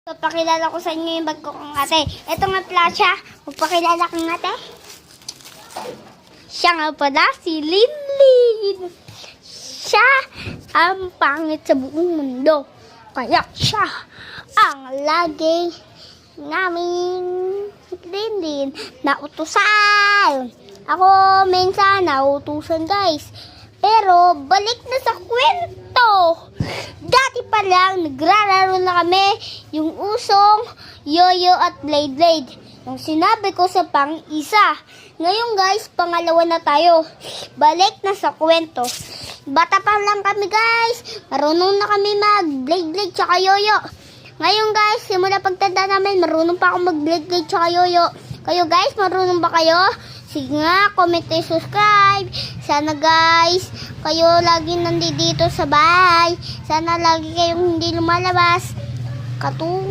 Papakilala ko sa inyo yung bag ko kong ate. Ito nga pala siya. Magpakilala kong ate. Siya nga pala si Linlin. Siya ang pangit sa buong mundo. Kaya siya ang lagi namin Linlin nautusan. Ako minsan nautusan guys. Pero balik na sa kwento. Dati pa lang nagrararo na kami yung usong, yoyo at blade. Yung sinabi ko sa pang-isa. Ngayon guys, pangalawa na tayo. Balik na sa kwento. Bata pa lang kami guys. Marunong na kami mag-blade tsaka yoyo. Ngayon guys, simula pagtanda namin, marunong pa ako mag-blade tsaka yoyo. Kayo guys, marunong ba kayo? Sige nga, comment and subscribe. Sana guys, kayo lagi nandito sa bahay. Sana lagi kayong hindi lumalabas. Katuwa.